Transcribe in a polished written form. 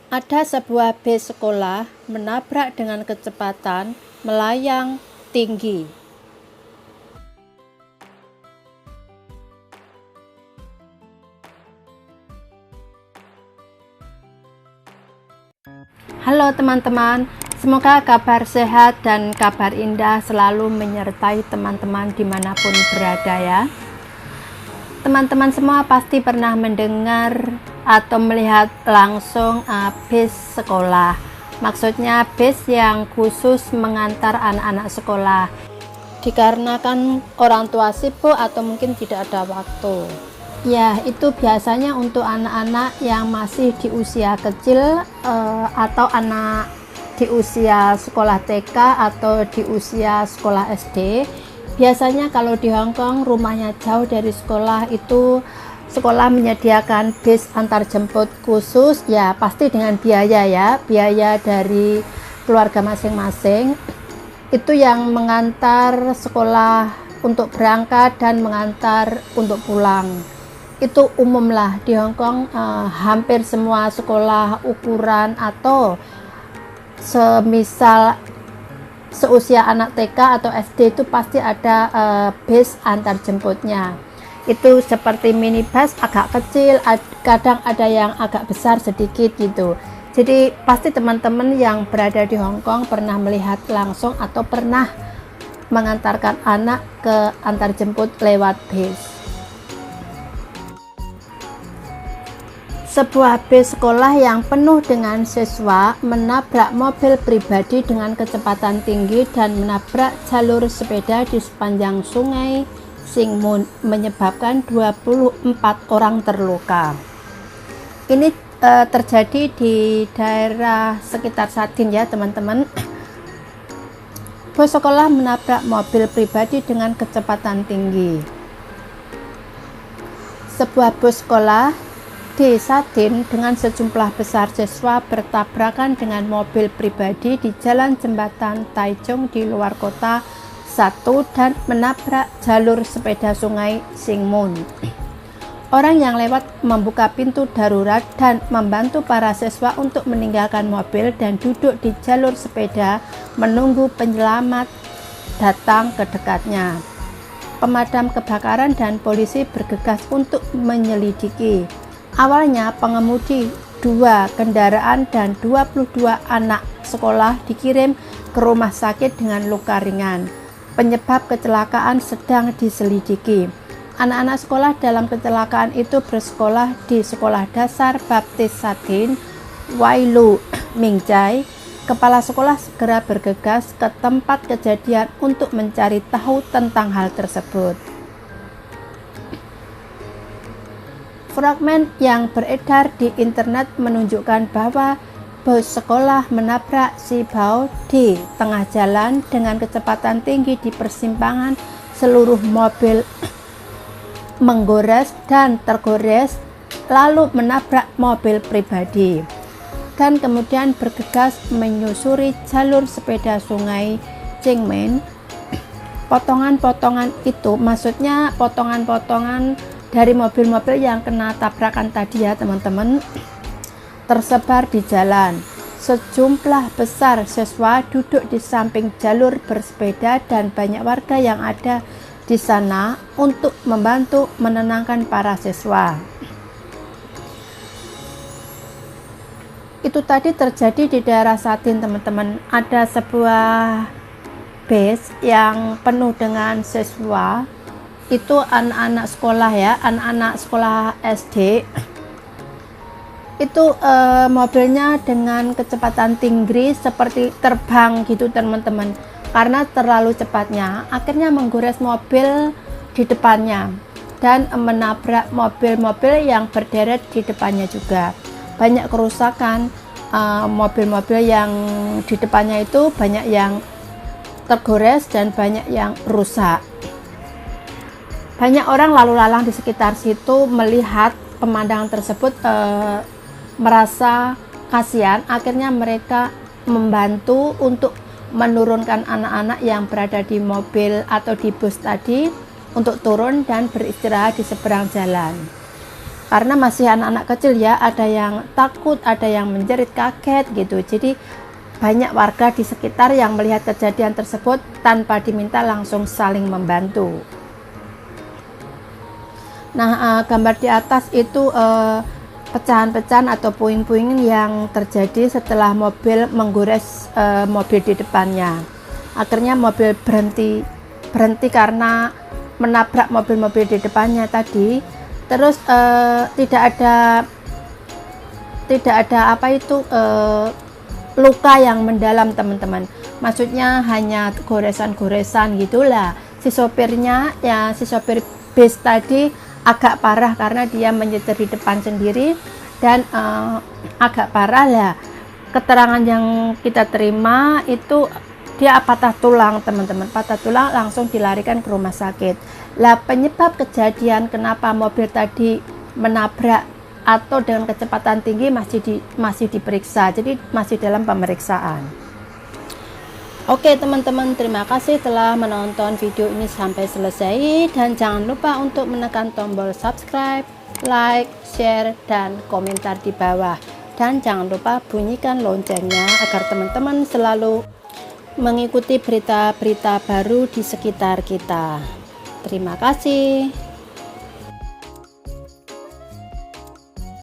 Ada sebuah bis sekolah menabrak dengan kecepatan melayang tinggi. Halo teman-teman, semoga kabar sehat dan kabar indah selalu menyertai teman-teman dimanapun berada ya. Teman-teman semua pasti pernah mendengar atau melihat langsung bis sekolah. Maksudnya bis yang khusus mengantar anak-anak sekolah. Dikarenakan orang tua sibuk atau mungkin tidak ada waktu. Ya, itu biasanya untuk anak-anak yang masih di usia kecil atau anak di usia sekolah TK atau di usia sekolah SD. Biasanya kalau di Hong Kong rumahnya jauh dari sekolah, itu sekolah menyediakan bis antar jemput khusus, ya pasti dengan biaya ya, biaya dari keluarga masing-masing. Itu yang mengantar sekolah untuk berangkat dan mengantar untuk pulang. Itu umum lah di Hong Kong, hampir semua sekolah ukuran atau semisal seusia anak TK atau SD itu pasti ada bis antar jemputnya. Itu seperti minibus agak kecil, kadang ada yang agak besar sedikit gitu. Jadi pasti teman-teman yang berada di Hong Kong pernah melihat langsung atau pernah mengantarkan anak ke antar jemput lewat bis. Sebuah bis sekolah yang penuh dengan siswa menabrak mobil pribadi dengan kecepatan tinggi dan menabrak jalur sepeda di sepanjang sungai Singmun, menyebabkan 24 orang terluka. Ini terjadi di daerah sekitar Sadin ya teman-teman. Bus sekolah menabrak mobil pribadi dengan kecepatan tinggi. Sebuah bus sekolah di Sadin dengan sejumlah besar siswa bertabrakan dengan mobil pribadi di jalan jembatan Taichung di luar kota 1 dan menabrak jalur sepeda sungai Singmun. Orang yang lewat membuka pintu darurat dan membantu para siswa untuk meninggalkan mobil dan duduk di jalur sepeda menunggu penyelamat datang ke dekatnya. Pemadam kebakaran dan polisi bergegas untuk menyelidiki. Awalnya pengemudi 2 kendaraan dan 22 anak sekolah dikirim ke rumah sakit dengan luka ringan. Penyebab kecelakaan sedang diselidiki. Anak-anak sekolah dalam kecelakaan itu bersekolah di Sekolah Dasar Baptis Sadin, Wai Lu Mingjai. Kepala sekolah segera bergegas ke tempat kejadian untuk mencari tahu tentang hal tersebut. Fragmen yang beredar di internet menunjukkan bahwa bus sekolah menabrak si Bao di tengah jalan dengan kecepatan tinggi di persimpangan. Seluruh mobil menggores dan tergores lalu menabrak mobil pribadi dan kemudian bergegas menyusuri jalur sepeda sungai Qingmen. Potongan-potongan itu maksudnya potongan-potongan dari mobil-mobil yang kena tabrakan tadi ya teman-teman, tersebar di jalan. Sejumlah besar siswa duduk di samping jalur bersepeda dan banyak warga yang ada di sana untuk membantu menenangkan para siswa. Itu tadi terjadi di daerah Sadin teman-teman. Ada sebuah bis yang penuh dengan siswa. Itu anak-anak sekolah ya, anak-anak sekolah SD. Itu mobilnya dengan kecepatan tinggi seperti terbang gitu teman-teman. Karena terlalu cepatnya, akhirnya menggores mobil di depannya dan menabrak mobil-mobil yang berderet di depannya juga. Banyak kerusakan, mobil-mobil yang di depannya itu banyak yang tergores dan banyak yang rusak. Banyak orang lalu lalang di sekitar situ melihat pemandangan tersebut, merasa kasihan. Akhirnya mereka membantu untuk menurunkan anak-anak yang berada di mobil atau di bus tadi untuk turun dan beristirahat di seberang jalan. karena masih anak-anak kecil ya, ada yang takut, ada yang menjerit kaget gitu. Jadi banyak warga di sekitar yang melihat kejadian tersebut tanpa diminta langsung saling membantu. Nah, gambar di atas itu pecahan-pecahan atau puing-puing yang terjadi setelah mobil menggores mobil di depannya. Akhirnya mobil berhenti karena menabrak mobil-mobil di depannya tadi. Terus tidak ada apa itu luka yang mendalam teman-teman, maksudnya hanya goresan-goresan gitulah. Si sopir bis tadi agak parah karena dia menyetir di depan sendiri dan agak parah lah. Keterangan yang kita terima itu dia patah tulang teman-teman, patah tulang, langsung dilarikan ke rumah sakit. Lah penyebab kejadian kenapa mobil tadi menabrak atau dengan kecepatan tinggi masih diperiksa, jadi masih dalam pemeriksaan. Oke teman-teman, terima kasih telah menonton video ini sampai selesai, dan jangan lupa untuk menekan tombol subscribe, like, share, dan komentar di bawah, dan jangan lupa bunyikan loncengnya agar teman-teman selalu mengikuti berita-berita baru di sekitar kita. Terima kasih.